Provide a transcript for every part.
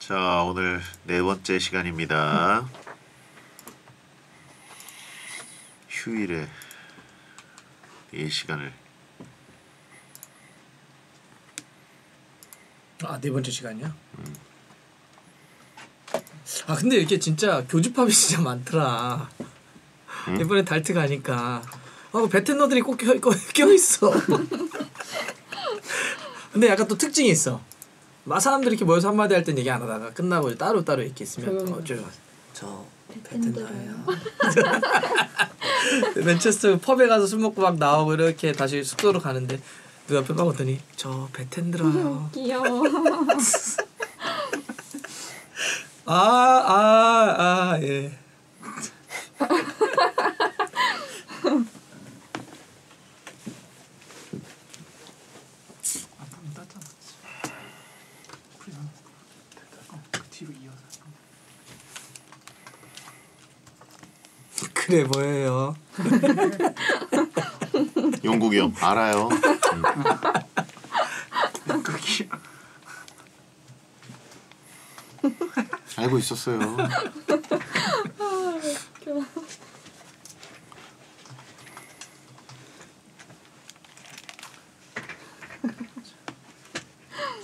자, 오늘 네 번째 시간입니다. 휴일에 이 시간을 네 번째 시간이야? 근데 이렇게 진짜 교집합이 진짜 많더라. 이번에 달트 가니까 베테너들이 꼭 껴있어. 근데 약간 또 특징이 있어. 사람들이 이렇게 모여서 한마디 할 땐 얘기 안 하다가 끝나고 따로 이렇게 있으면 저 베테너예요. 맨체스터 펍에 가서 술 먹고 막 나오고 이렇게 다시 숙소로 가는데 누가 옆에 봐보더니 저 베텐 들어요. 귀여워. 예. 그래 보여요. 용국이 형 알아요. 알고 있었어요.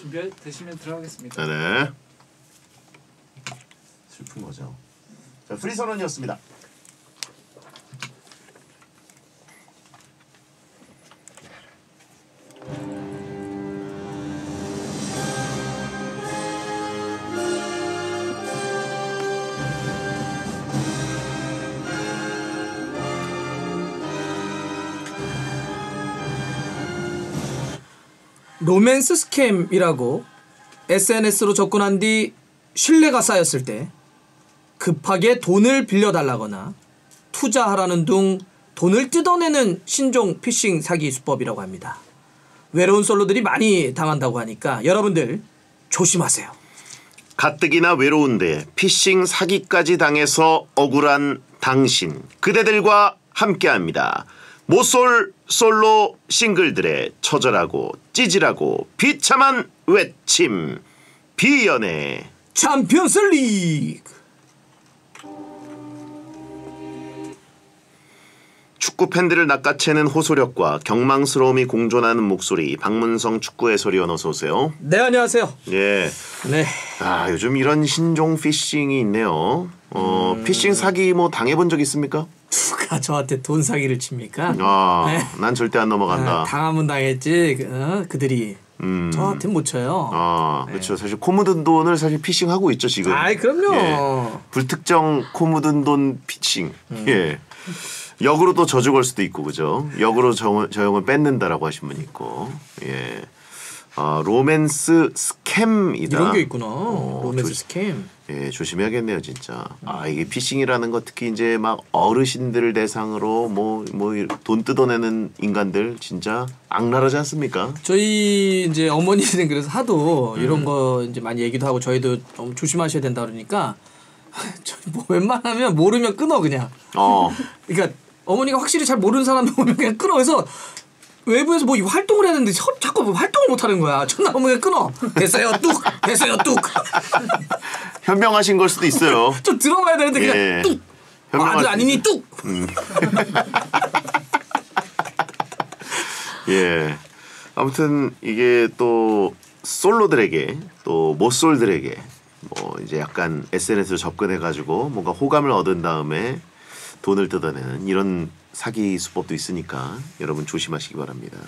준비되시면 들어가겠습니다. 네. 슬픈 거죠. 자, 프리 선언이었습니다. 로맨스 스캠이라고 SNS로 접근한 뒤 신뢰가 쌓였을 때 급하게 돈을 빌려달라거나 투자하라는 둥 돈을 뜯어내는 신종 피싱 사기 수법이라고 합니다. 외로운 솔로들이 많이 당한다고 하니까 여러분들 조심하세요. 가뜩이나 외로운데 피싱 사기까지 당해서 억울한 당신, 그대들과 함께합니다. 모쏠 솔로 싱글들의 처절하고 찌질하고 비참한 외침, 비연의 챔피언스 리그. 축구 팬들을 낚아채는 호소력과 경망스러움이 공존하는 목소리, 박문성 축구 해설위원 어서 오세요. 네, 안녕하세요. 예. 네. 요즘 이런 신종 피싱이 있네요. 피싱 사기 뭐 당해본 적 있습니까? 누가 저한테 돈 사기를 칩니까? 네. 난 절대 안 넘어간다. 당하면 당했지. 그들이 저한테 못 쳐요. 그렇죠. 사실 코 묻은 돈을 사실 피싱하고 있죠 지금. 그럼요. 예. 불특정 코 묻은 돈 피싱. 예. 역으로 또 저주 걸 수도 있고 그죠. 역으로 저 형을 뺏는다라고 하신 분 있고. 예. 로맨스 스캠이다. 이런 게 있구나. 로맨스 스캠. 예, 조심해야겠네요, 진짜. 이게 피싱이라는 거 특히 이제 막 어르신들을 대상으로 뭐 돈 뜯어내는 인간들 진짜 악랄하지 않습니까? 저희 이제 어머니는 그래서 하도 이런 거 이제 많이 얘기도 하고 저희도 너무 조심하셔야 된다 그러니까 뭐 웬만하면 모르면 끊어 그냥. 그러니까 어머니가 확실히 잘 모르는 사람들 보면 그냥 끊어. 그래서 외부에서 뭐 활동을 해야 되는데 자꾸 활동을 못 하는 거야. 전화 오면 끊어. 됐어요, 뚝. 됐어요, 뚝. 현명하신 걸 수도 있어요. 좀 들어봐야 되는데 그냥 예. 뚝. 아들 아니니 뚝. 예. 아무튼 이게 또 솔로들에게 또 모솔들에게 뭐 이제 약간 SNS로 접근해가지고 뭔가 호감을 얻은 다음에 돈을 뜯어내는 이런 사기 수법도 있으니까 여러분 조심하시기 바랍니다.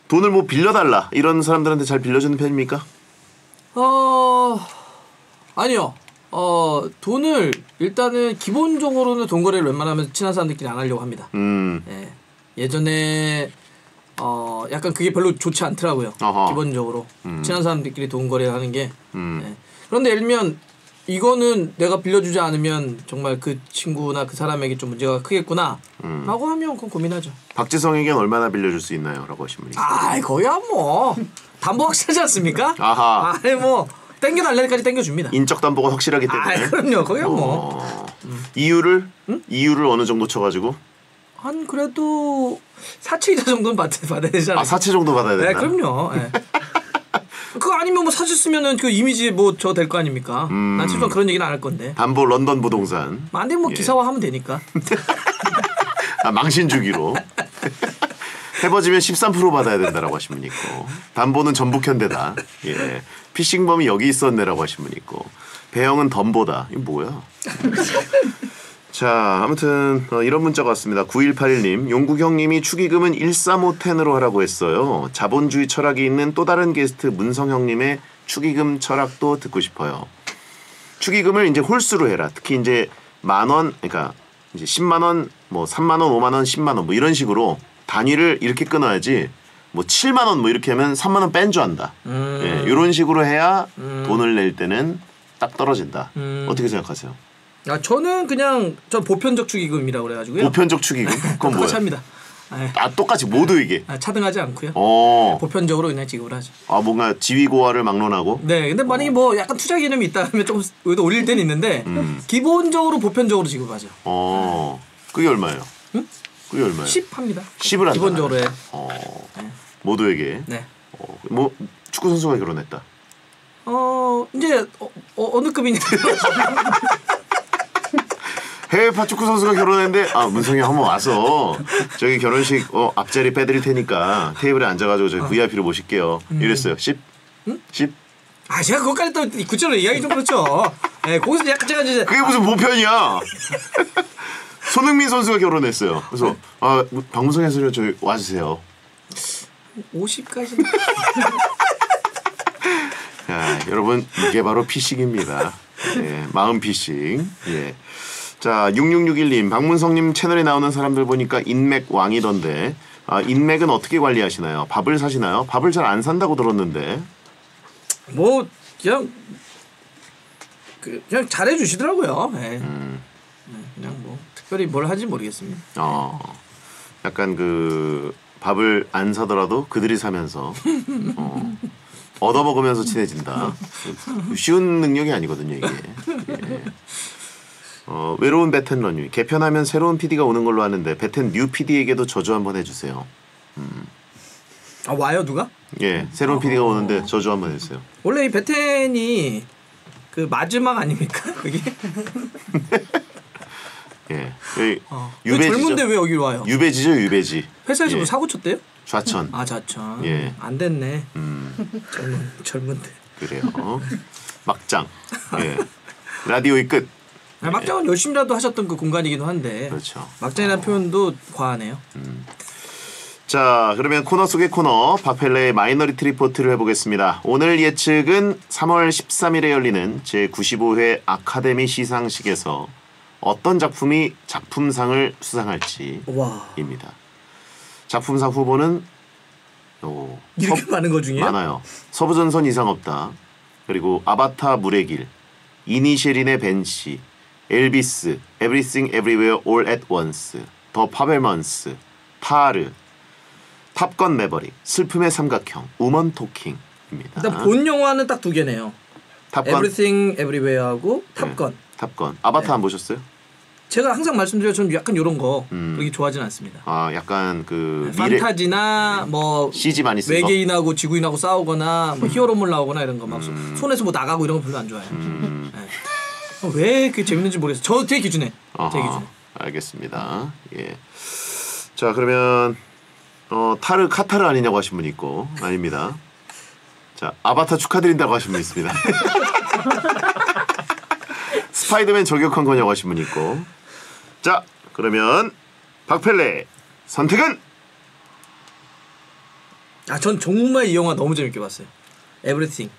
돈을 뭐 빌려달라 이런 사람들한테 잘 빌려주는 편입니까? 아니요. 돈을 일단은 기본적으로는 돈 거래를 웬만하면 친한 사람들끼리 안 하려고 합니다. 예. 예전에 약간 그게 별로 좋지 않더라고요. 기본적으로 친한 사람들끼리 돈 거래하는 게. 예. 그런데 예를 들면 이거는 내가 빌려주지 않으면 정말 그 친구나 그 사람에게 좀 문제가 크겠구나 라고 하면 그건 고민하죠. 박지성에겐 얼마나 빌려줄 수 있나요? 라고 하신 분이 있어요. 거야 뭐 담보 확실하지 않습니까? 뭐 땡겨달래까지 땡겨줍니다. 인적 담보가 확실하기 때문에. 그럼요. 거야 뭐. 이유를 어느 정도 쳐가지고? 한 그래도 사채이자 정도는 받아야 되잖아요. 사채 정도 받아야 된다? 네, 그럼요. 네. 그거 아니면 뭐 사셨으면은 그 이미지 뭐 저 될 거 아닙니까? 난 최소한 그런 얘기는 안 할 건데. 담보 런던 부동산. 안 되면 뭐 기사화하면 되니까. 아, 망신 주기로. 해버지면 13% 받아야 된다라고 하신 분 있고, 담보는 전북현대다. 예, 피싱범이 여기 있었네라고 하신 분 있고, 배영은 덤보다. 이거 뭐야? 자, 아무튼 이런 문자가 왔습니다. 9181님, 용국 형님이 축의금은 13510으로 하라고 했어요. 자본주의 철학이 있는 또 다른 게스트 문성 형님의 축의금 철학도 듣고 싶어요. 축의금을 이제 홀수로 해라. 특히 이제 10,000원, 그러니까 이제 10만 원, 뭐 3만 원, 5만 원, 10만 원, 뭐 이런 식으로 단위를 이렇게 끊어야지. 뭐 7만 원 뭐 이렇게 하면 3만 원 뺀 줄 안다. 예, 이런 식으로 해야 돈을 낼 때는 딱 떨어진다. 어떻게 생각하세요? 아 저는 그냥 저 보편적 축의금이라고 그래가지고요. 보편적 축의금? 그건 뭐야? 똑같이 합니다. 아 똑같이 모두 이게. 차등하지 않고요. 보편적으로 그냥 지급을 하죠. 아 뭔가 지위고하를 막론하고. 네, 근데 만약에 뭐 약간 투자 개념이 있다 하면 조금 의도 올릴 때는 있는데 기본적으로 보편적으로 지급하죠. 그게 얼마예요? 응? 그게 얼마예요? 10 합니다. 10을 한다. 기본적으로 해. 네. 모두에게. 네. 뭐 축구 선수가 결혼했다. 이제 어느 급이냐. 해외파 축구 선수가 결혼했는데 문성이 한번 와서 저기 결혼식 앞자리 빼드릴 테니까 테이블에 앉아가지고 저희 VIP로 모실게요. 이랬어요. 10? 응? 10? 아 제가 그것까지 또 구체적으로 이야기 좀 그렇죠. 네, 거기서 약간 제가 이제 그게 무슨 보편이야. 손흥민 선수가 결혼했어요. 그래서 박문성 해설위원 저희 와주세요. 50까지. 자, 여러분 이게 바로 피싱입니다. 예, 마음 피싱. 예. 자, 6661님, 박문성님 채널에 나오는 사람들 보니까 인맥 왕이던데, 인맥은 어떻게 관리하시나요? 밥을 사시나요? 밥을 잘 안 산다고 들었는데. 뭐 그냥 잘해 주시더라고요. 네. 그냥 뭐 특별히 뭘 하지 모르겠습니다. 약간 그 밥을 안 사더라도 그들이 사면서 얻어먹으면서 친해진다. 쉬운 능력이 아니거든요 이게. 예. 외로운 베텐러님, 개편하면 새로운 PD가 오는 걸로 아는데 베텐 뉴 PD에게도 저주 한번 해주세요. 와요 누가? 예, 새로운 PD가 오는데 저주 한번 해주세요. 원래 이 베텐이 그 마지막 아닙니까 그게? 예, 유배지죠. 젊은데 왜 여기 와요? 유배지죠, 유배지. 회사에서 뭐 사고 쳤대요? 좌천. 좌천. 예. 안 됐네. 젊은데. 그래요. 막장. 예. 라디오의 끝. 막장은 열심히라도 하셨던 그 공간이기도 한데. 그렇죠. 막장이라는 표현도 과하네요. 자, 그러면 코너 속의 코너 박펠레의 마이너리티 리포트를 해보겠습니다. 오늘 예측은 3월 13일에 열리는 제95회 아카데미 시상식에서 어떤 작품이 작품상을 수상할지입니다. 작품상 후보는 이렇게 많은 거 중에요? 많아요. 서부전선 이상 없다. 그리고 아바타 물의 길, 이니셜인의 벤시, 엘비스, Everything Everywhere All at Once, 더 파벨먼스, 타르, 탑건 매버릭, 슬픔의 삼각형, 우먼 토킹입니다. 일단 본 영화는 딱 두 개네요. 탑건? Everything Everywhere하고 탑건. 네, 탑건. 아바타 안 보셨어요? 제가 항상 말씀드려 저는 약간 이런 거 그렇게 좋아하진 않습니다. 약간 그 판타지나 뭐 CG 많이 쓴 외계인하고 지구인하고 싸우거나 뭐 히어로물 나오거나 이런 거 막 손에서 뭐 나가고 이런 거 별로 안 좋아해요. 왜 그게 재밌는지 모르겠어요. 저 제 기준에. 제 기준에. 알겠습니다. 예. 자, 그러면 카타르 아니냐고 하신 분 있고 아닙니다. 자, 아바타 축하드린다고 하신 분 있습니다. 스파이더맨 저격한 거냐고 하신 분 있고. 자, 그러면 박펠레 선택은? 전 정말 이 영화 너무 재밌게 봤어요. Everything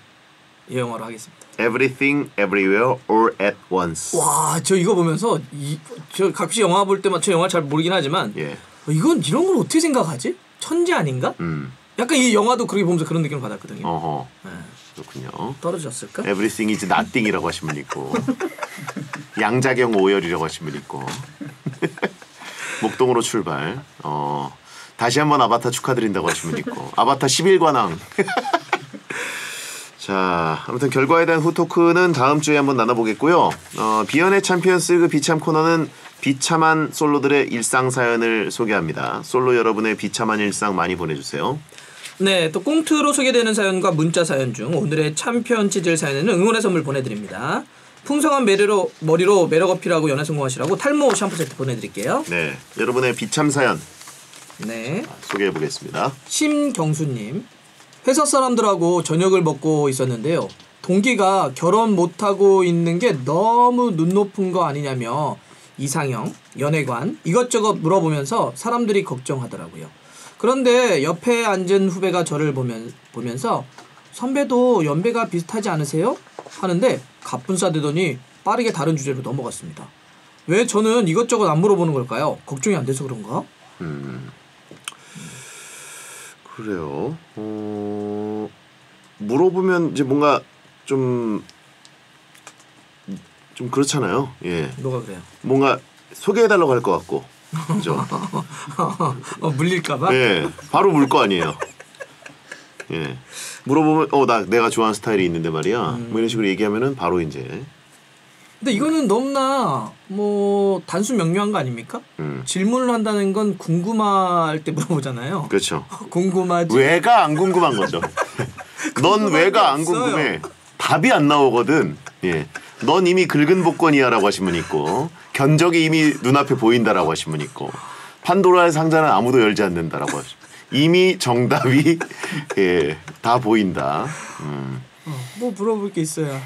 이 영화로 하겠습니다. Everything Everywhere All at Once. 와, 저 이거 보면서 저 가끔씩 영화 볼 때만 저 영화 잘 모르긴 하지만 이건 이런 걸 어떻게 생각하지? 천재 아닌가? 약간 이 영화도 그렇게 보면서 그런 느낌을 받았거든요. 그렇군요. 떨어졌을까? Everything is Nothing이라고 하신 분 있고 양자경 오열이라고 하신 분 있고 목동으로 출발. 다시 한번 아바타 축하드린다고 하신 분 있고 아바타 11관왕. 자, 아무튼 결과에 대한 후토크는 다음 주에 한번 나눠보겠고요. 비연의 챔피언스 그 비참 코너는 비참한 솔로들의 일상 사연을 소개합니다. 솔로 여러분의 비참한 일상 많이 보내주세요. 네, 또 꽁트로 소개되는 사연과 문자 사연 중 오늘의 챔피언 찌질 사연에는 응원의 선물 보내드립니다. 풍성한 머리로 매력 어필하고 연애 성공하시라고 탈모 샴푸 세트 보내드릴게요. 네, 여러분의 비참 사연 네, 소개해 보겠습니다. 심경수님, 회사 사람들하고 저녁을 먹고 있었는데요. 동기가 결혼 못하고 있는 게 너무 눈 높은 거 아니냐며 이상형, 연애관 이것저것 물어보면서 사람들이 걱정하더라고요. 그런데 옆에 앉은 후배가 저를 보면서 선배도 연배가 비슷하지 않으세요? 하는데 갑분싸대더니 빠르게 다른 주제로 넘어갔습니다. 왜 저는 이것저것 안 물어보는 걸까요? 걱정이 안 돼서 그런가? 그래요. 물어보면 이제 뭔가 좀 그렇잖아요. 예. 뭐가 그래요? 뭔가 소개해달라고 할 것 같고, 그죠? 물릴까봐? 예, 바로 물 거 아니에요. 예, 물어보면 내가 좋아하는 스타일이 있는데 말이야. 뭐 이런 식으로 얘기하면은 바로 이제. 근데 이거는 너무나 뭐 단순 명료한 거 아닙니까? 질문을 한다는 건 궁금할 때 물어보잖아요. 그렇죠. 궁금하지? 왜가 안 궁금한 거죠. 넌 왜가 안 없어요. 궁금해? 답이 안 나오거든. 예, 넌 이미 긁은 복권이야라고 하신 분 있고, 견적이 이미 눈앞에 보인다라고 하신 분 있고, 판도라의 상자는 아무도 열지 않는다라고 하시고, 이미 정답이 예, 다 보인다. 뭐 물어볼 게 있어야.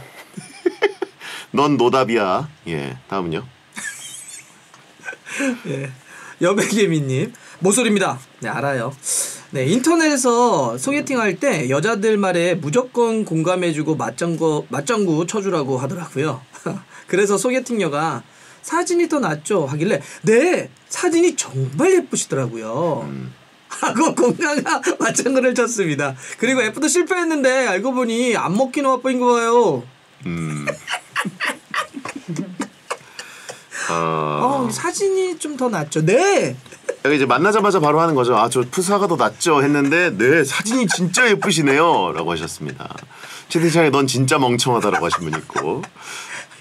넌 노답이야. 예, 다음은요. 예, 여백예미님 모쏠입니다. 네, 알아요. 네, 인터넷에서 소개팅할 때 여자들 말에 무조건 공감해주고 맞장구 쳐주라고 하더라고요. 그래서 소개팅녀가 사진이 더 낫죠 하길래 네, 사진이 정말 예쁘시더라고요. 하고 공감과 맞장구를 쳤습니다. 그리고 F도 실패했는데 알고 보니 안 먹기는 와빠인 거예요. 사진이 좀 더 낫죠. 네. 이제 만나자마자 바로 하는 거죠. 저 푸사가 더 낫죠 했는데 네, 사진이 진짜 예쁘시네요 라고 하셨습니다. 채팅창에 넌 진짜 멍청하다라고 하신 분 있고,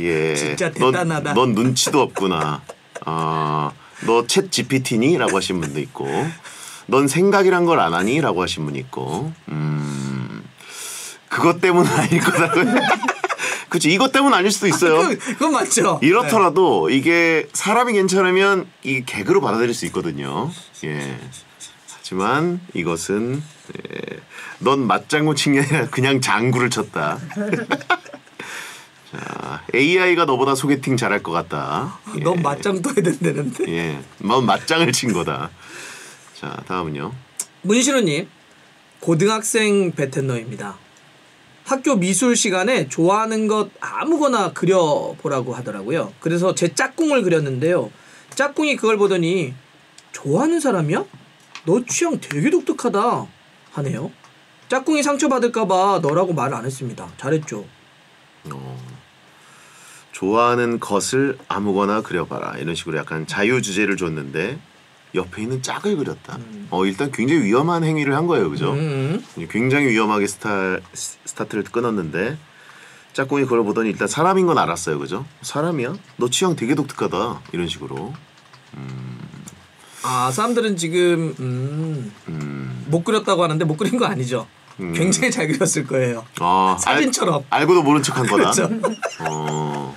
예, 진짜 대단하다. 넌 눈치도 없구나. 너 챗 GPT니? 라고 하신 분도 있고, 넌 생각이란 걸 안 하니? 라고 하신 분 있고, 그것 때문은 아닐 거라고요. 그렇지, 이것 때문은 아닐 수도 있어요. 그건 맞죠. 이렇더라도 이게 사람이 괜찮으면 이게 개그로 받아들일 수 있거든요. 예. 하지만 이것은 넌 맞장구 친 게 아니라 그냥 장구를 쳤다. 자, AI가 너보다 소개팅 잘할 것 같다. 예. 넌 맞장도 해야 된다는데. 예, 넌 맞장을 친 거다. 자, 다음은요. 문신우님, 고등학생 베테너입니다. 학교 미술 시간에 좋아하는 것 아무거나 그려보라고 하더라고요. 그래서 제 짝꿍을 그렸는데요. 짝꿍이 그걸 보더니 좋아하는 사람이야? 너 취향 되게 독특하다 하네요. 짝꿍이 상처받을까봐 너라고 말을 안 했습니다. 잘했죠. 좋아하는 것을 아무거나 그려봐라. 이런 식으로 약간 자유주제를 줬는데 옆에 있는 짝을 그렸다. 일단 굉장히 위험한 행위를 한 거예요. 그죠? 굉장히 위험하게 스타트를 끊었는데 짝꿍이 그걸 보더니 일단 사람인 건 알았어요. 그죠? 사람이야? 너 취향 되게 독특하다. 이런 식으로. 사람들은 지금 못 그렸다고 하는데 못 그린 거 아니죠. 굉장히 잘 그렸을 거예요. 사진처럼. 알고도 모른 척한 거다. 그렇죠.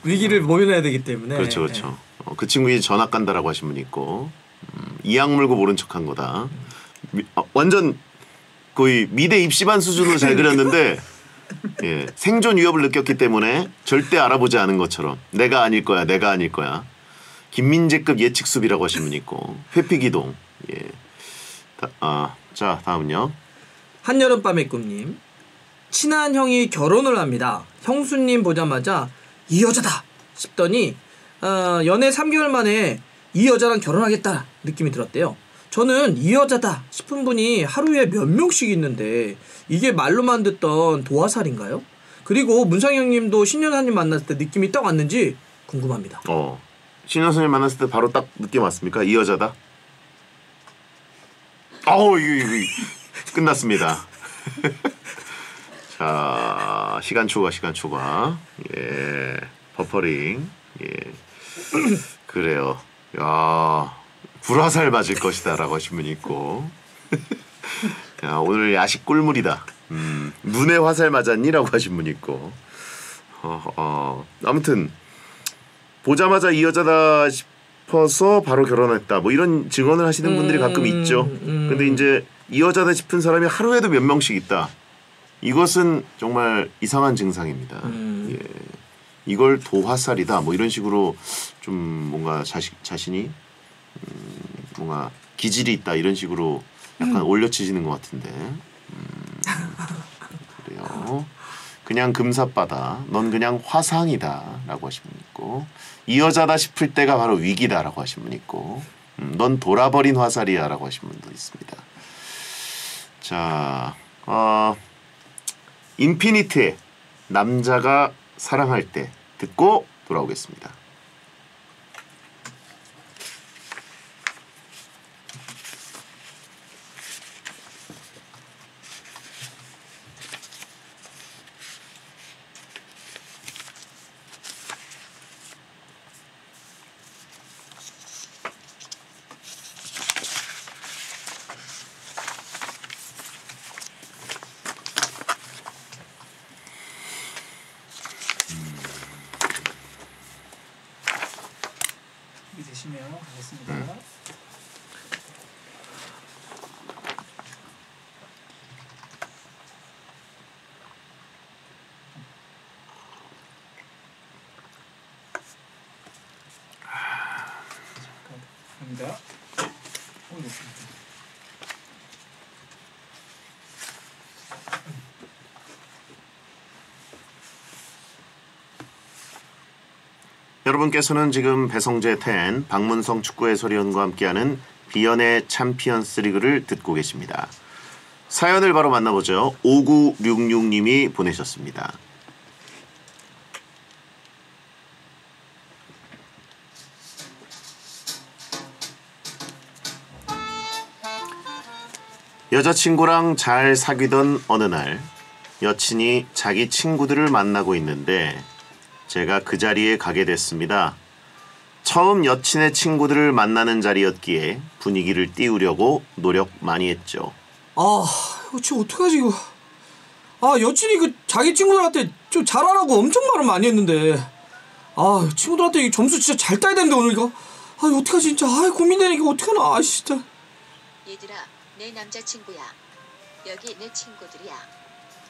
위기를 모면해야 되기 때문에. 그렇죠. 그렇죠. 그 친구 이제 전학 간다라고 하신 분 있고, 이악 물고 모른 척한 거다. 완전 거의 미대 입시반 수준으로 잘 그렸는데 예, 생존 위협을 느꼈기 때문에 절대 알아보지 않은 것처럼 내가 아닐 거야. 김민재급 예측 수비라고 하신 분 있고, 회피기동. 예. 자, 다음은요. 한여름밤의 꿈님, 친한 형이 결혼을 합니다. 형수님 보자마자 이 여자다 싶더니 연애 3개월 만에 이 여자랑 결혼하겠다 느낌이 들었대요. 저는 이 여자다 싶은 분이 하루에 몇 명씩 있는데 이게 말로만 듣던 도화살인가요? 그리고 문상형님도 신현아님 만났을 때 느낌이 딱 왔는지 궁금합니다. 신현아님 만났을 때 바로 딱 느낌 왔습니까? 이 여자다? 이거 끝났습니다. 자, 시간 초과. 예, 버퍼링. 예, 그래요. 야, 불화살 맞을 것이다라고 하신 분이 있고. 야, 오늘 야식 꿀물이다. 눈에 화살 맞았니라고 하신 분 있고. 아무튼 보자마자 이 여자다 싶어서 바로 결혼했다. 뭐 이런 증언을 하시는 분들이 가끔 있죠. 근데 이제 이 여자다 싶은 사람이 하루에도 몇 명씩 있다. 이것은 정말 이상한 증상입니다. 예. 이걸 도화살이다. 뭐 이런 식으로 좀 뭔가 자신이 뭔가 기질이 있다 이런 식으로 약간 올려치시는 것 같은데. 그래요. 그냥 금사빠다. 넌 그냥 화상이다라고 하신 분 있고, 이 여자다 싶을 때가 바로 위기다라고 하신 분 있고, 넌 돌아버린 화살이야라고 하신 분도 있습니다. 자, 인피니트의 남자가 사랑할 때 듣고 돌아오겠습니다. 되시면 가겠습니다. 갑니다. 여러분께서는 지금 배성재 10, 박문성 축구 해설위원과 함께하는 비연의 챔피언스 리그를 듣고 계십니다. 사연을 바로 만나보죠. 5966님이 보내셨습니다. 여자친구랑 잘 사귀던 어느 날 여친이 자기 친구들을 만나고 있는데 제가 그 자리에 가게 됐습니다. 처음 여친의 친구들을 만나는 자리였기에 분위기를 띄우려고 노력 많이 했죠. 이거 지금 어떡하지 이거. 여친이 그 자기 친구들한테 좀 잘하라고 엄청 말을 많이 했는데 친구들한테 이 점수 진짜 잘 따야 되는데 오늘 이거. 이거 어떡하지 진짜. 고민되네. 이거 어떡하나. 진짜. 얘들아, 내 남자친구야. 여기 내 친구들이야.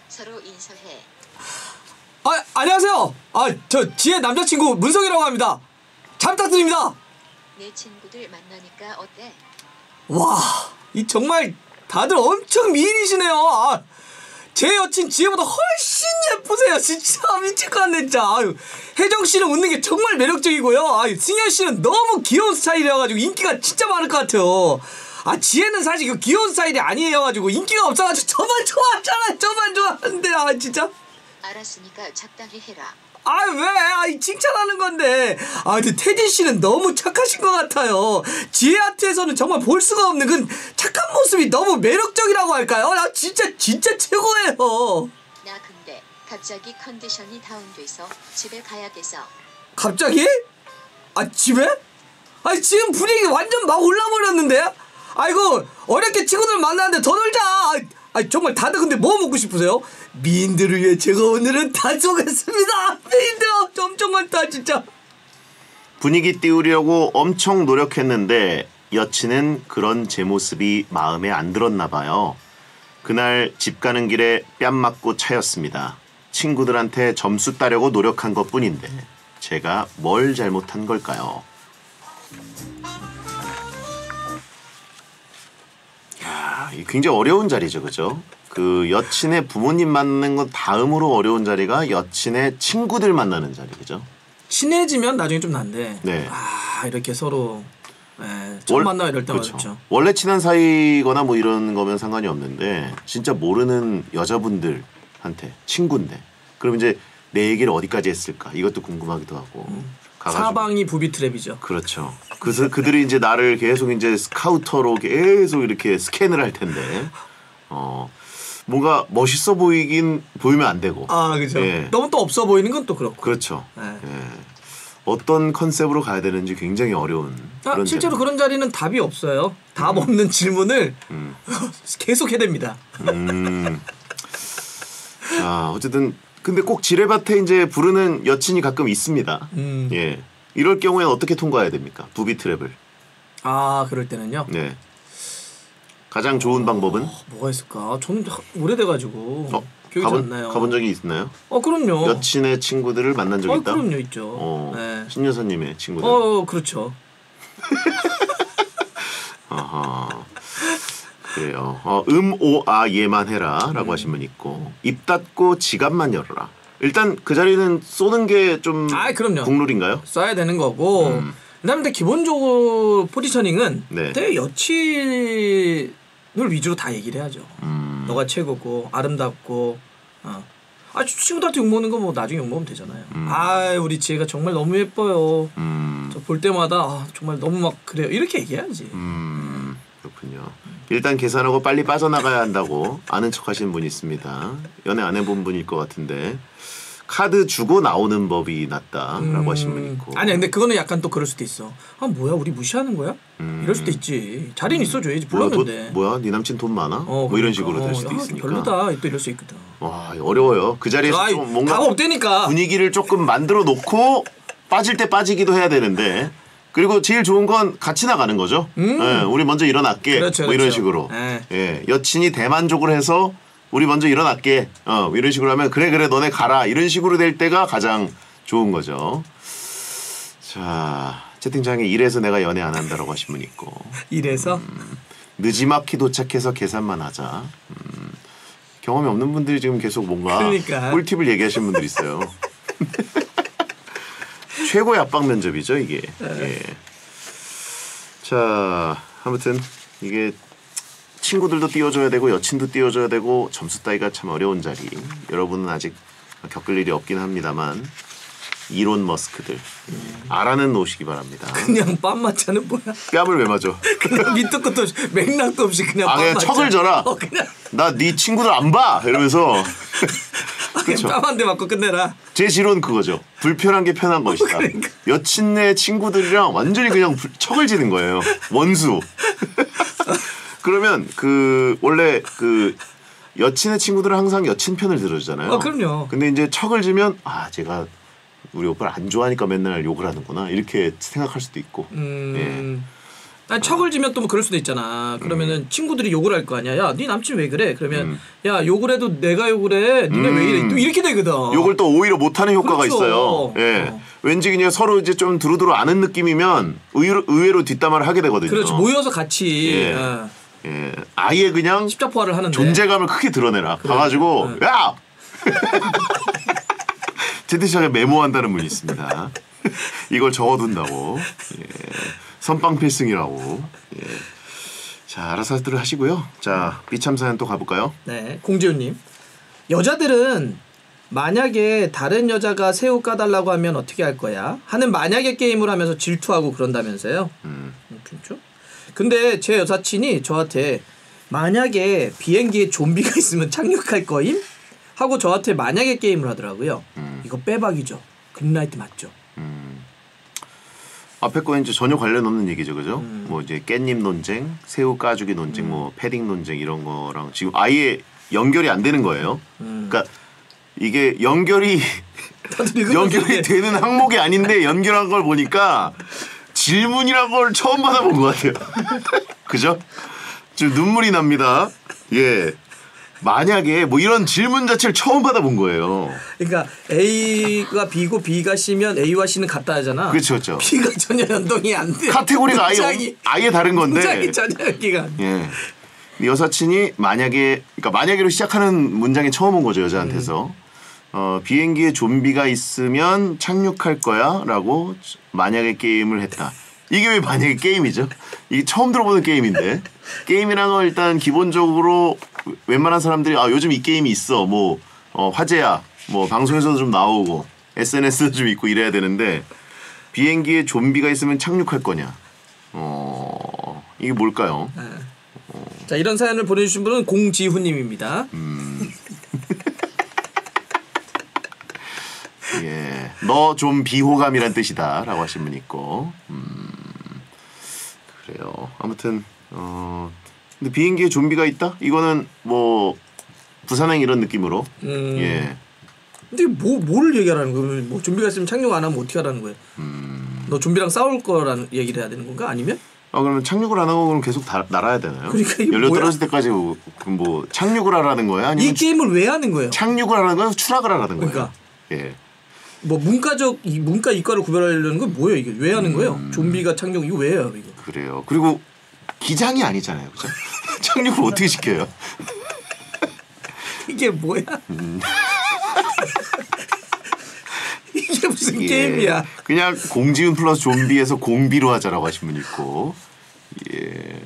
서로 인사해. 안녕하세요. 저 지혜 남자친구 문성이라고 합니다. 잘 부탁드립니다. 내 친구들 만나니까 어때? 와, 이 정말 다들 엄청 미인이시네요. 제 여친 지혜보다 훨씬 예쁘세요. 진짜 미칠 것 같네 진짜. 혜정 씨는 웃는 게 정말 매력적이고요. 승현 씨는 너무 귀여운 스타일이어가지고 인기가 진짜 많을 것 같아요. 지혜는 사실 그 귀여운 스타일이 아니에요가지고 인기가 없어가지고 저만 좋아하잖아. 저만 좋아하는데 진짜. 알았으니까 적당히 해라. 왜? 칭찬하는 건데. 근데 태진 씨는 너무 착하신 것 같아요. 지혜한테서는 정말 볼 수가 없는 그 착한 모습이 너무 매력적이라고 할까요? 진짜 최고예요. 나 근데 갑자기 컨디션이 다운돼서 집에 가야겠어. 갑자기? 집에? 지금 분위기 완전 막 올라버렸는데? 아이고 어렵게 친구들 만나는데 더 놀자. 정말 다들 근데 뭐 먹고 싶으세요? 미인들을 위해 제가 오늘은 다 쏘겠습니다. 미인들 엄청 많다 진짜. 분위기 띄우려고 엄청 노력했는데 여친은 그런 제 모습이 마음에 안 들었나 봐요. 그날 집 가는 길에 뺨 맞고 차였습니다. 친구들한테 점수 따려고 노력한 것뿐인데 제가 뭘 잘못한 걸까요? 굉장히 어려운 자리죠, 그죠? 그 여친의 부모님 만나는 건 다음으로 어려운 자리가 여친의 친구들 만나는 자리, 그죠? 친해지면 나중에 좀 난데. 네. 이렇게 서로 처음 만나 이럴 때 그렇죠. 어렵죠. 원래 친한 사이거나 뭐 이런 거면 상관이 없는데 진짜 모르는 여자분들한테 친구인데 그럼 이제 내 얘기를 어디까지 했을까 이것도 궁금하기도 하고. 사방이 부비 트랩이죠. 그렇죠. 그들이 이제 나를 계속 이제 스카우터로 계속 이렇게 스캔을 할 텐데, 뭔가 멋있어 보이면 안 되고. 그렇죠. 너무 또 없어 보이는 건 또 그렇고. 그렇죠. 네. 예. 어떤 컨셉으로 가야 되는지 굉장히 어려운 그런 실제로 그런 자리는 답이 없어요. 답 없는 질문을 계속 해댑니다. 자, 어쨌든 근데 꼭 지뢰밭에 이제 부르는 여친이 가끔 있습니다. 예. 이럴 경우에는 어떻게 통과해야 됩니까? 부비 트랩을. 그럴 때는요. 네. 가장 좋은 방법은 뭐가 있을까? 저는 오래돼가지고 기억이 안 나요. 가본 적이 있나요? 그럼요. 여친의 친구들을 만난 적이 있다? 그럼요, 있죠. 네. 신여사님의 친구들. 그렇죠. 아하. 그래요. 예만 해라라고 하신 분 있고 입 닫고 지갑만 열어라. 일단 그 자리는 쏘는 게 좀 그럼요. 국룰인가요? 쏴야 되는 거고. 그다음에 근데 기본적으로 포지셔닝은 네. 되게 여친을 위주로 다 얘기를 해야죠. 너가 최고고 아름답고. 친구들한테 욕먹는 거 뭐 나중에 욕먹으면 되잖아요. 우리 지혜가 정말 너무 예뻐요. 저 볼 때마다 정말 너무 막 그래요. 이렇게 얘기해야지. 그렇군요. 일단 계산하고 빨리 빠져나가야 한다고 아는 척 하시는 분이 있습니다. 연애 안 해본 분일 것 같은데 카드 주고 나오는 법이 낫다라고 하신 분이 있고. 아니 근데 그거는 약간 또 그럴 수도 있어. 뭐야 우리 무시하는 거야? 이럴 수도 있지. 자리는 있어줘야지. 불렀는데. 뭐야 네 남친 돈 많아? 뭐 이런 식으로 될 수도 있으니까. 별로다. 또 이럴 수 있거든. 와 어려워요. 그 자리에서 좀 뭔가 답 없다니까. 분위기를 조금 만들어 놓고 빠질 때 빠지기도 해야 되는데 그리고 제일 좋은 건 같이 나가는 거죠. 우리 먼저 일어날게. 그렇죠, 뭐 이런 그렇죠. 식으로. 여친이 대만족을 해서 우리 먼저 일어날게. 이런 식으로 하면 그래 너네 가라. 이런 식으로 될 때가 가장 좋은 거죠. 자 채팅창에 이래서 내가 연애 안 한다라고 하신 분 있고. 이래서? 늦지막히 도착해서 계산만 하자. 경험이 없는 분들이 지금 계속 뭔가 꿀팁을 얘기하시는 분들이 있어요. 최고의 압박 면접이죠 이게. 예. 자 아무튼 이게 친구들도 띄워줘야 되고 여친도 띄워줘야 되고 점수 따기가 참 어려운 자리. 여러분은 아직 겪을 일이 없긴 합니다만 이론 머스크들 알아는 놓으시기 바랍니다. 그냥 빰 맞자는 뭐야? 뺨을 왜 맞아? 그냥 밑도 끝도 없이 맥락도 없이 그냥 빰 그냥 맞자. 척을 져라. 그냥 나 네 친구들 안 봐 이러면서. 그렇죠. 뺨 한 대 맞고 끝내라. 제 지론 그거죠. 불편한 게 편한 것이다. 그러니까. 여친네 친구들이랑 완전히 그냥 척을 지는 거예요. 원수. 그러면 원래 여친의 친구들은 항상 여친 편을 들어주잖아요. 그럼요. 근데 이제 척을 지면 제가 우리 오빠를 안 좋아하니까 맨날 욕을 하는구나 이렇게 생각할 수도 있고. 예. 아니, 척을 지면 또 뭐 그럴 수도 있잖아. 그러면은 친구들이 욕을 할 거 아니야. 야, 네 남친 왜 그래? 그러면 야 욕을 해도 내가 욕을 해. 니네 왜 이래? 또 이렇게 되거든. 욕을 또 오히려 못하는 효과가 그렇죠. 있어요. 예. 왠지 그냥 서로 이제 좀 두루두루 아는 느낌이면 의외로 뒷담화를 하게 되거든요. 그렇죠. 모여서 같이. 예. 아예 그냥 십자포화를 하는데 존재감을 크게 드러내라. 가가지고 야! 채팅창에 메모한다는 분이 있습니다. 이걸 적어둔다고. 예. 선빵 필승이라고. 예. 자 알아서들 하시고요. 자 비참 사연 또 가볼까요? 네, 공지훈님. 여자들은 만약에 다른 여자가 새우 까달라고 하면 어떻게 할 거야? 하는 만약에 게임을 하면서 질투하고 그런다면서요. 그렇죠? 근데 제 여사친이 저한테 만약에 비행기에 좀비가 있으면 착륙할 거임? 하고 저한테 만약에 게임을 하더라고요. 이거 빼박이죠. 그린라이트 맞죠? 앞에 거는 이제 전혀 관련 없는 얘기죠, 그죠? 뭐 이제 깻잎 논쟁, 새우 까주기 논쟁, 뭐 패딩 논쟁 이런 거랑 지금 아예 연결이 안 되는 거예요. 그러니까 이게 연결이 되는 항목이 아닌데 연결한 걸 보니까 질문이란 걸 처음 받아본 것 같아요. 그죠? 지금 눈물이 납니다. 예. 만약에 뭐 이런 질문 자체를 처음 받아본 거예요. 그러니까 A가 B고 B가 C면 A와 C는 같다 하잖아. 그렇죠, 그렇죠. B가 전혀 연동이 안 돼. 카테고리가 아예 다른 건데. 문장이 전혀 연기가 안 돼. 예. 여사친이 만약에로 시작하는 문장이 처음 온 거죠 여자한테서. 비행기에 좀비가 있으면 착륙할 거야라고 만약에 게임을 했다. 이게 왜 만약에 게임이죠? 이게 처음 들어보는 게임인데 게임이라는 건 일단 기본적으로 웬만한 사람들이 요즘 이 게임이 있어 뭐 화제야 뭐 방송에서도 좀 나오고 SNS도 좀 있고 이래야 되는데 비행기에 좀비가 있으면 착륙할 거냐? 이게 뭘까요? 자 이런 사연을 보내주신 분은 공지훈님입니다. 예, 너 좀 비호감이란 뜻이다라고 하신 분 있고, 그래요. 아무튼 근데 비행기에 좀비가 있다? 이거는 뭐 부산행 이런 느낌으로, 예. 근데 뭘 얘기하라는 거예요? 뭐 좀비가 있으면 착륙 안 하면 어떻게 하라는 거예요? 너 좀비랑 싸울 거라는 얘기를 해야 되는 건가? 아니면? 그러면 착륙을 안 하고 그럼 계속 날아야 되나요? 그러니까 이게 연료 뭐야? 떨어질 때까지 뭐 착륙을 하라는 거야? 아니면 이 게임을 왜 하는 거예요? 착륙을 하라는 거야? 추락을 하라는 거야? 그러니까. 예. 뭐 문과 이과를 구별하려는 건 뭐예요? 이게 왜 하는 거예요? 좀비가 착륙 이거 왜 해요? 이거? 그래요. 그리고 기장이 아니잖아요, 그죠? 착륙을 어떻게 시켜요? 이게 뭐야? 이게 무슨 예. 게임이야? 그냥 공지훈 플러스 좀비에서 공비로 하자라고 하신 분 있고, 예.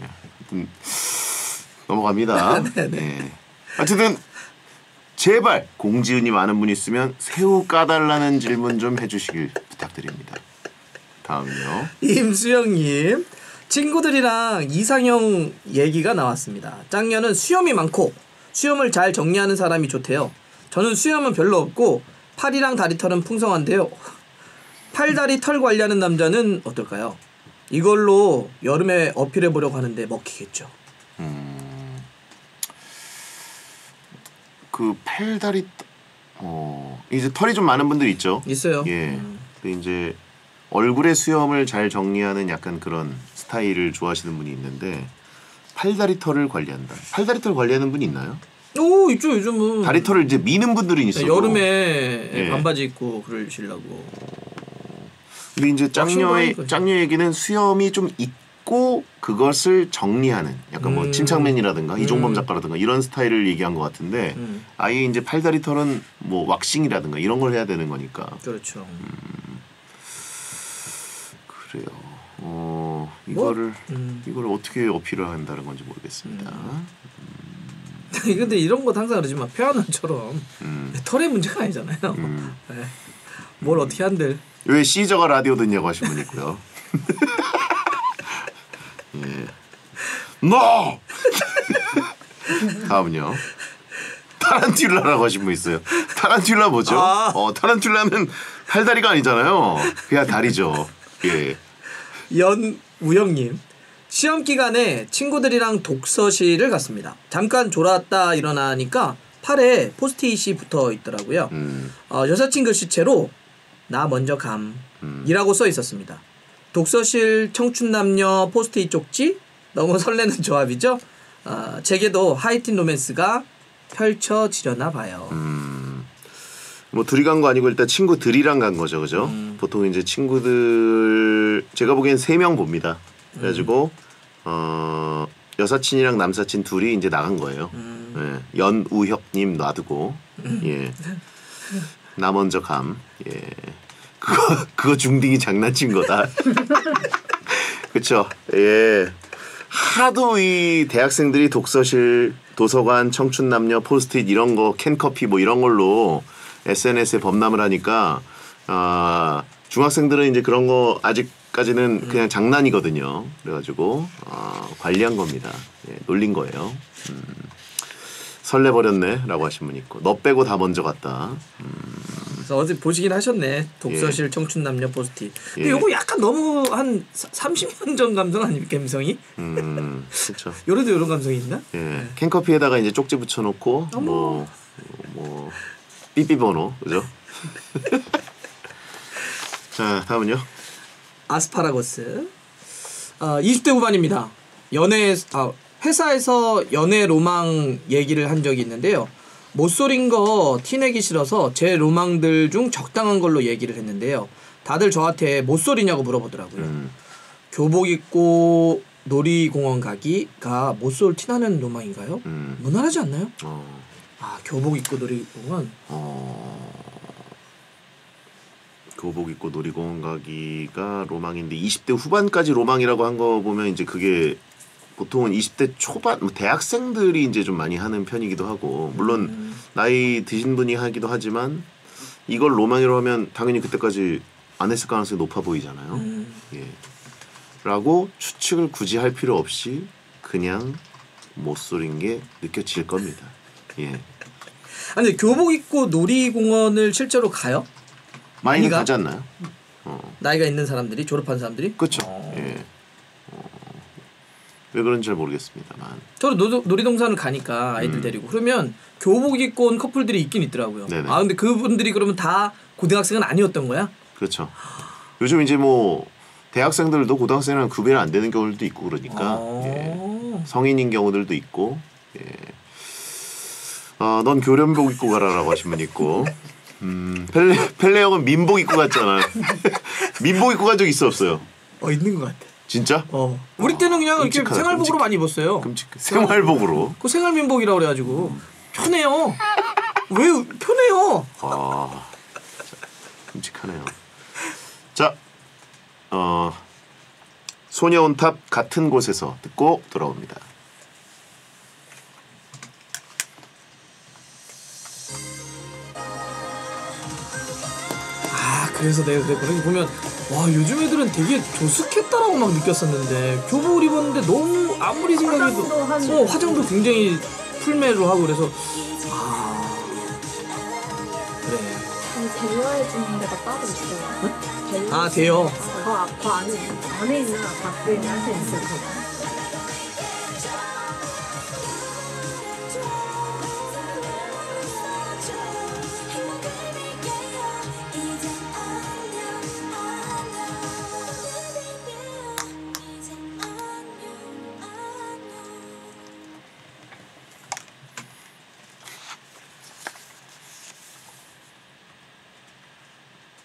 넘어갑니다. 네네. 예. 어쨌든 제발 공지훈이 많은 분 있으면 새우 까달라는 질문 좀 해주시길 부탁드립니다. 다음요. 임수영님, 친구들이랑 이상형 얘기가 나왔습니다. 짱녀는 수염이 많고 수염을 잘 정리하는 사람이 좋대요. 저는 수염은 별로 없고 팔이랑 다리 털은 풍성한데요. 팔다리 털 관리하는 남자는 어떨까요? 이걸로 여름에 어필해 보려고 하는데 먹히겠죠. 그 팔다리 이제 털이 좀 많은 분들 있죠. 있어요. 예. 근데 이제 얼굴의 수염을 잘 정리하는 약간 그런 스타일을 좋아하시는 분이 있는데 팔다리 털을 관리한다. 팔다리 털 관리하는 분이 있나요? 오 있죠 요즘은. 다리 털을 이제 미는 분들은 있어요. 여름에 예. 반바지 입고 그러시려고. 근데 이제 왁싱도 짱녀 얘기는 수염이 좀 있고 그것을 정리하는 약간 뭐 침착맨이라든가 이종범 작가라든가 이런 스타일을 얘기한 것 같은데 아예 이제 팔다리 털은 뭐 왁싱이라든가 이런 걸 해야 되는 거니까. 그렇죠. 그래요. 이거를 어떻게 어필을 한다는 건지 모르겠습니다. 근데 이런 건 항상 그러지만 표현처럼 털의 문제가 아니잖아요. 네. 뭘 어떻게 한들. 왜 시저가 라디오 듣냐고 하신 분 있고요. 예. 너 다음은요. 타란툴라라고 하신 분 있어요. 타란툴라 뭐죠? 타란툴라는 팔다리가 아니잖아요. 그냥 다리죠. 예. 연우영님, 시험 기간에 친구들이랑 독서실을 갔습니다. 잠깐 졸았다 일어나니까 팔에 포스트잇이 붙어 있더라고요. 여사친 글씨체로 나 먼저 감이라고 써 있었습니다. 독서실 청춘남녀 포스트잇 쪽지 너무 설레는 조합이죠. 제게도 하이틴 로맨스가 펼쳐지려나 봐요. 뭐 둘이 간 거 아니고 일단 친구들이랑 간 거죠, 그죠? 보통 이제 친구들 제가 보기엔 3명 봅니다. 그래가지고 여사친이랑 남사친 둘이 이제 나간 거예요. 예. 연우혁님 놔두고 예. 나 먼저 감. 예. 그거 중딩이 장난친 거다. 그렇죠. 예. 하도 이 대학생들이 독서실, 도서관, 청춘남녀, 포스트잇 이런 거, 캔커피 뭐 이런 걸로 SNS에 범람을 하니까 중학생들은 이제 그런 거 아직까지는 그냥 장난이거든요. 그래가지고 관리한 겁니다. 예, 놀린 거예요. 설레버렸네라고 하신 분 있고 너 빼고 다 먼저 갔다. 그래서 어제 보시긴 하셨네. 독서실 청춘남녀 포스트잇. 근데 예. 요거 약간 너무 한 30년 전 감성 아닙니까 감성이? 그렇죠. 요래도 요런 감성이 있나? 예, 네. 캔커피에다가 이제 쪽지 붙여놓고 뭐 삐삐 번호 그죠? 자 다음은요. 아스파라거스. 20대 후반입니다. 회사에서 연애 로망 얘기를 한 적이 있는데요. 못소린 거 티내기 싫어서 제 로망들 중 적당한 걸로 얘기를 했는데요. 다들 저한테 못소리냐고 물어보더라고요. 교복 입고 놀이공원 가기가 못쏠 티나는 로망인가요? 무난하지 않나요? 교복 입고 놀이공원. 교복 입고 놀이공원 가기가 로망인데 20대 후반까지 로망이라고 한 거 보면 이제 그게 보통은 20대 초반 대학생들이 이제 좀 많이 하는 편이기도 하고 물론 나이 드신 분이 하기도 하지만 이걸 로망이라고 하면 당연히 그때까지 안 했을 가능성이 높아 보이잖아요. 예. 라고 추측을 굳이 할 필요 없이 그냥 못소린 게 느껴질 겁니다. 예. 아니 교복 입고 놀이공원을 실제로 가요? 많이는 많이가? 가지 않나요? 나이가 있는 사람들이 졸업한 사람들이? 그렇죠. 예. 왜 그런지 잘 모르겠습니다만. 저는 놀이동산을 가니까 아이들 데리고 그러면 교복 입고 온 커플들이 있긴 있더라고요. 네네. 아 근데 그분들이 그러면 다 고등학생은 아니었던 거야? 그렇죠. 요즘 이제 뭐 대학생들도 고등학생이랑 구별이 안 되는 경우들도 있고 그러니까 예. 성인인 경우들도 있고 예. 넌 교련복 입고 가라라고 하신 분 있고 펠레 형은 민복 입고 갔잖아요. 민복 입고 간 적 있어 없어요? 있는 것 같아. 진짜? 우리 때는 그냥 이렇게 끔찍하다, 생활복으로 많이 입었어요. 생활복으로. 그 생활민복이라고 그래가지고 편해요. 왜 편해요? 끔찍하네요. 자, 소녀온탑 같은 곳에서 듣고 돌아옵니다. 그래서 내가 그랬거든. 보면 와 요즘 애들은 되게 조숙했다라고 막 느꼈었는데 교복을 입었는데 너무 아무리 생각해도 화장도 굉장히 풀메로 하고 그래서 그래. 대여해주는 데가 따로 있어요. 응? 대여. 그 안에 있는 아파트에 한테 있어요.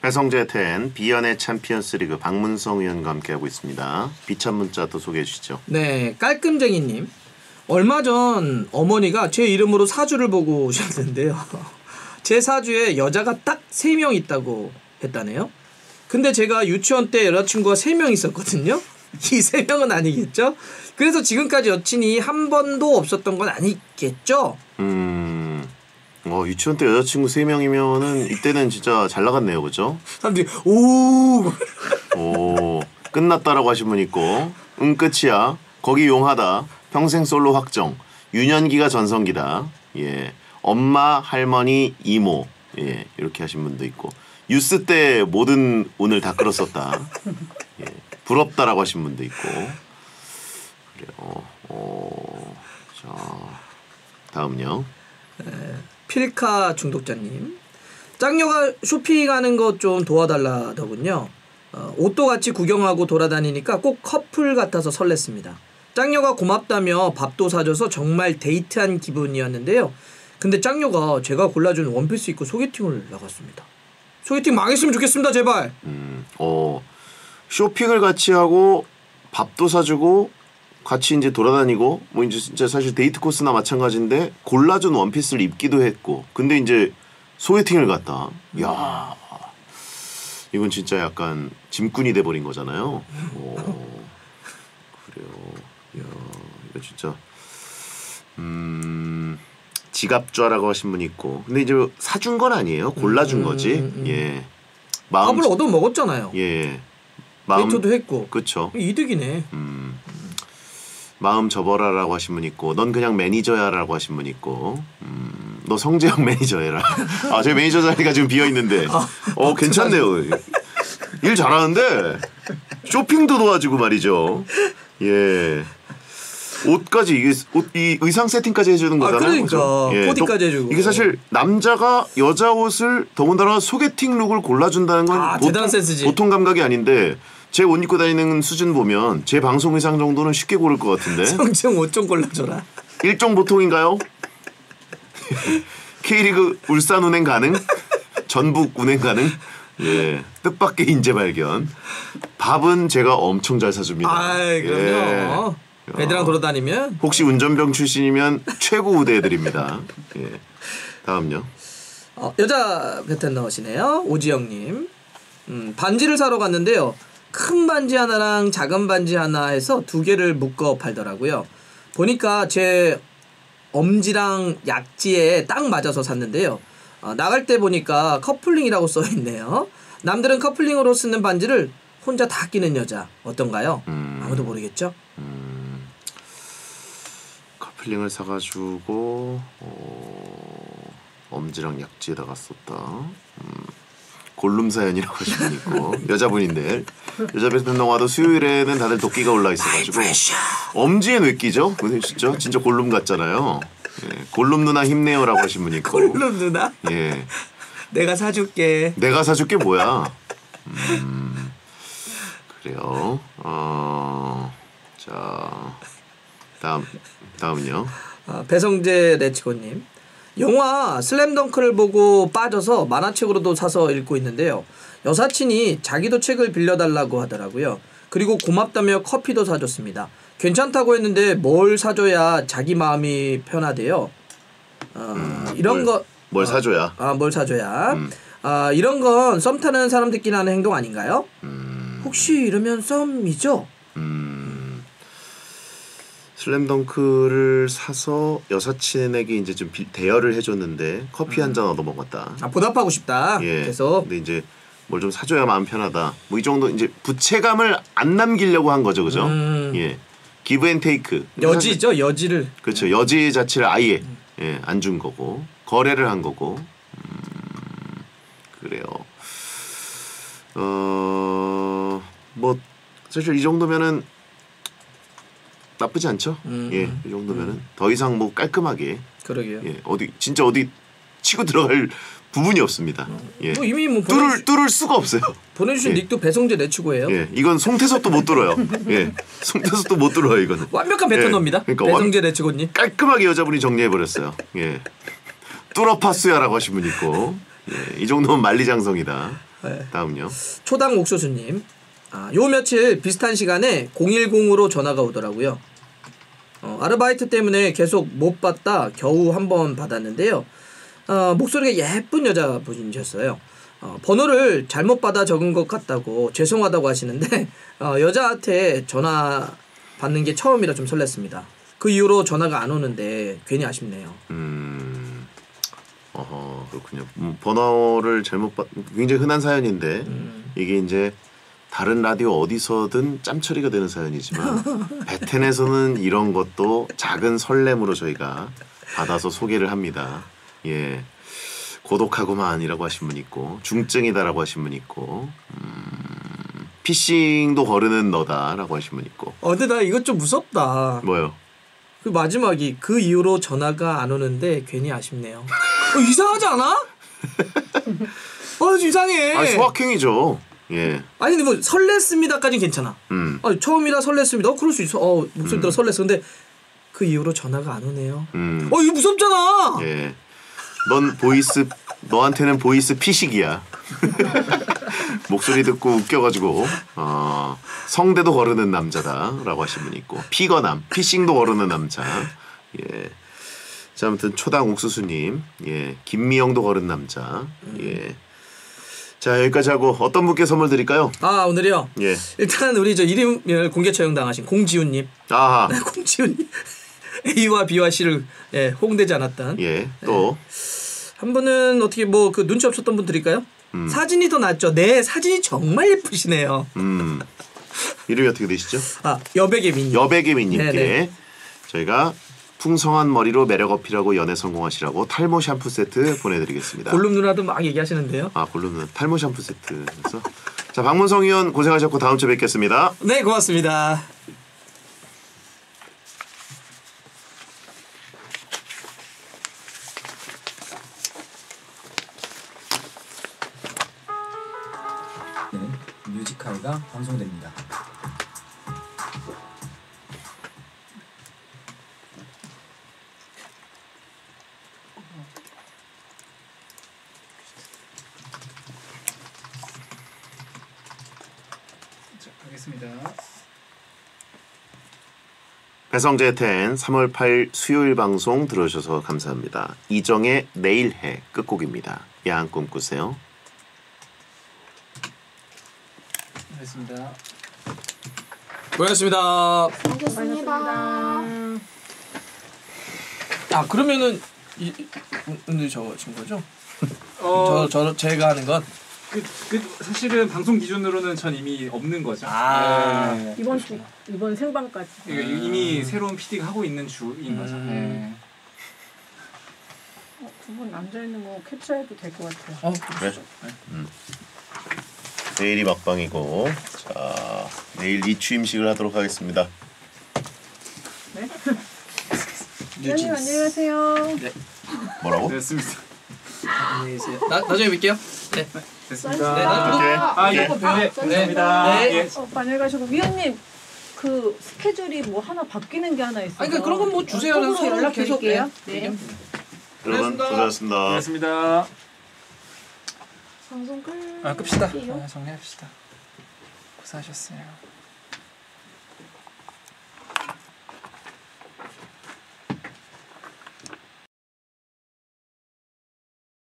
배성재 텐 비연의 챔피언스리그 박문성 의원과 함께하고 있습니다. 비찬 문자 또 소개해 주시죠. 네, 깔끔쟁이님. 얼마 전 어머니가 제 이름으로 사주를 보고 오셨는데요. 제 사주에 여자가 딱 3명 있다고 했다네요. 근데 제가 유치원 때 여자친구가 3명 있었거든요. 이 3명은 아니겠죠? 그래서 지금까지 여친이 한 번도 없었던 건 아니겠죠? 유치원 때 여자친구 3명이면은 이때는 진짜 잘 나갔네요, 그죠? 사람들이 오 끝났다라고 하신 분 있고 끝이야. 거기 용하다. 평생 솔로 확정. 유년기가 전성기다. 예. 엄마, 할머니, 이모. 예. 이렇게 하신 분도 있고 유스 때 모든 운을 다 끌었었다. 예. 부럽다라고 하신 분도 있고. 그래요. 자, 다음요. 필카 중독자님. 짱녀가 쇼핑하는 것 좀 도와달라더군요. 옷도 같이 구경하고 돌아다니니까 꼭 커플 같아서 설렜습니다. 짱녀가 고맙다며 밥도 사줘서 정말 데이트한 기분이었는데요. 근데 짱녀가 제가 골라준 원피스 입고 소개팅을 나갔습니다. 소개팅 망했으면 좋겠습니다, 제발. 쇼핑을 같이 하고 밥도 사주고 같이 이제 돌아다니고 뭐 이제 진짜 사실 데이트 코스나 마찬가지인데 골라준 원피스를 입기도 했고 근데 이제 소개팅을 갔다. 야, 이건 진짜 약간 짐꾼이 돼버린 거잖아요. 그래요. 야, 이거 진짜 지갑좌라고 하신 분 있고 근데 이제 사준 건 아니에요. 골라준 거지. 예. 밥을 얻어 먹었잖아요. 예. 데이트도 했고. 그렇죠. 이득이네. 마음 접어라라고 하신 분 있고 넌 그냥 매니저야라고 하신 분 있고 너 성재형 매니저 해라. 제 매니저 자리가 지금 비어있는데 괜찮네요. 일 잘하는데 쇼핑도 도와주고 말이죠. 예. 옷까지 이 의상 세팅까지 해주는 거잖아요. 그러니까 예, 코디까지 해주고 이게 사실 남자가 여자 옷을 더군다나 소개팅 룩을 골라준다는 건 대단한 센스지. 보통 감각이 아닌데 제 옷 입고 다니는 수준 보면 제 방송 의상 정도는 쉽게 고를 것 같은데. 성재형 옷 좀 골라줘라. 일종 보통인가요? K리그 울산 운행 가능? 전북 운행 가능? 예, 뜻밖의 인재 발견. 밥은 제가 엄청 잘 사줍니다. 그럼요. 애들랑 돌아다니면 혹시 운전병 출신이면 최고 우대해드립니다. 예. 다음요. 여자 베텐너시네요. 오지영님. 반지를 사러 갔는데요. 큰 반지 하나랑 작은 반지 하나 해서 2개를 묶어 팔더라고요. 보니까 제 엄지랑 약지에 딱 맞아서 샀는데요. 나갈 때 보니까 커플링이라고 써있네요. 남들은 커플링으로 쓰는 반지를 혼자 다 끼는 여자 어떤가요? 아무도 모르겠죠? 커플링을 사가지고 엄지랑 약지에다가 썼다. 골룸 사연이라고 하신 분 있고 여자분인데 여자 베스트 영화도 수요일에는 다들 도끼가 올라 있어가지고 엄지에 뇌끼죠. 진짜 골룸 같잖아요. 예, 골룸 누나 힘내요라고 하신 분 있고 골룸 누나? 예, 내가 사줄게. 내가 사줄게 뭐야? 그래요. 자 다음은요. 배성재 레츠고님. 영화 슬램덩크를 보고 빠져서 만화책으로도 사서 읽고 있는데요. 여사친이 자기도 책을 빌려달라고 하더라고요. 그리고 고맙다며 커피도 사줬습니다. 괜찮다고 했는데 뭘 사줘야 자기 마음이 편하대요. 이런 거 뭘 사줘야? 뭘 사줘야? 이런 건 썸 타는 사람들끼리 하는 행동 아닌가요? 혹시 이러면 썸이죠? 슬램덩크를 사서 여사친에게 이제 좀 대여를 해줬는데 커피 한 잔 얻어 먹었다. 보답하고 싶다. 예. 그래서 근데 이제 뭘 좀 사줘야 마음 편하다. 뭐 이 정도 이제 부채감을 안 남기려고 한 거죠, 그죠? 예. 기브 앤 테이크. 여지죠, 여지를. 그렇죠. 여지 자체를 아예 안 준 거고 거래를 한 거고. 그래요. 뭐 사실 이 정도면은 나쁘지 않죠. 예, 이 정도면은 더 이상 뭐 깔끔하게. 그러게요. 예, 진짜 어디 치고 들어갈 부분이 없습니다. 예, 뭐 이미 뭐 뚫을 수가 없어요. 보내주신 예. 닉도 배성재 내추고예요. 예, 이건 송태섭도 못 뚫어요. 예, 송태섭도 못 뚫어요 이거는. 완벽한 패턴너입니다. 그러니까 배성재 내추고님. 깔끔하게 여자분이 정리해 버렸어요. 예, 뚫어파스야라고 하신 분 있고, 예, 이 정도면 만리장성이다. 네. 다음요. 초당 옥수수님. 요 며칠 비슷한 시간에 010으로 전화가 오더라고요. 아르바이트 때문에 계속 못 받다 겨우 한 번 받았는데요. 목소리가 예쁜 여자분이셨어요. 번호를 잘못 받아 적은 것 같다고 죄송하다고 하시는데 여자한테 전화 받는 게 처음이라 좀 설렜습니다. 그 이후로 전화가 안 오는데 괜히 아쉽네요. 그렇군요. 번호를 잘못 굉장히 흔한 사연인데 이게 이제 다른 라디오 어디서든 짬처리가 되는 사연이지만 베텐에서는 이런 것도 작은 설렘으로 저희가 받아서 소개를 합니다. 예, 고독하구만이라고 하신 분 있고 중증이다라고 하신 분 있고 피싱도 거르는 너다라고 하신 분 있고. 근데 나 이거 좀 무섭다. 뭐요? 그 마지막이 그 이후로 전화가 안 오는데 괜히 아쉽네요. 이상하지 않아? 이상해. 소확행이죠. 예. 아니 근데 뭐 설렜습니다까지는 괜찮아. 처음이라 설렜습니다. 그럴 수 있어. 목소리 들어 설렜어. 근데 그 이후로 전화가 안 오네요. 이거 무섭잖아. 예. 너한테는 보이스 피식이야. 목소리 듣고 웃겨가지고 성대도 거르는 남자다라고 하신 분 있고 피거남, 피싱도 거르는 남자. 예. 자, 아무튼 초당 옥수수님, 예, 김미영도 거른 남자. 예. 자, 여기까지 하고 어떤 분께 선물 드릴까요? 오늘이요. 예. 일단 우리 저 이름을 공개 처형당하신 공지훈님. 아하. 네, 공지훈님. A와 B와 C를 호응되지 않았던. 예. 또 한 분은 어떻게 뭐 그 눈치 없었던 분 드릴까요? 사진이 더 낫죠. 네, 사진이 정말 예쁘시네요. 이름이 어떻게 되시죠? 여백의 민님께 네네. 저희가 풍성한 머리로 매력 어필하고 연애 성공하시라고 탈모 샴푸 세트 보내드리겠습니다. 골룸 누나도 막 얘기하시는데요. 골룸 누나 탈모 샴푸 세트. 그래서 자, 박문성 의원 고생하셨고 다음 주에 뵙겠습니다. 네, 고맙습니다. 뮤지컬가 방송됩니다. 자, 가겠습니다. 배성재 텐 3월 8일 수요일 방송 들어주셔서 감사합니다. 이정의 내일 해 끝곡입니다. 야한 꿈 꾸세요. 알겠습니다. 고맙습니다. 알겠습니다. 그러면은 근데 저거 진 거죠? 제가 하는 건 사실은 방송 기준으로는 전 이미 없는 거죠. 네. 이번 생방까지. 이미 새로운 PD가 하고 있는 주인 거죠. 네. 두 분 앉아 있는 거 캡처해도 될 것 같아요. 그래. 내일이 막방이고 자 내일 이취임식을 하도록 하겠습니다. 위원님 안녕히 가세요. 네. 뭐라고? 됐습니다. 안녕히 계세요. 나중에 뵐게요. 네. 됐습니다. 네, 나중에 아, 예. 네, 감사합니다. 네. 예. 안녕히 가시고 위원님 그 스케줄이 뭐 하나 바뀌는 게 하나 있어요. 아니 그러니까 그런 건 뭐 주세요. 톡으로 연락 계속 드릴게요. 네. 네. 여러분 고생하셨습니다. 고맙습니다. 방송 끝. 아, 끕시다. 할게요. 정리합시다. 고생하셨어요.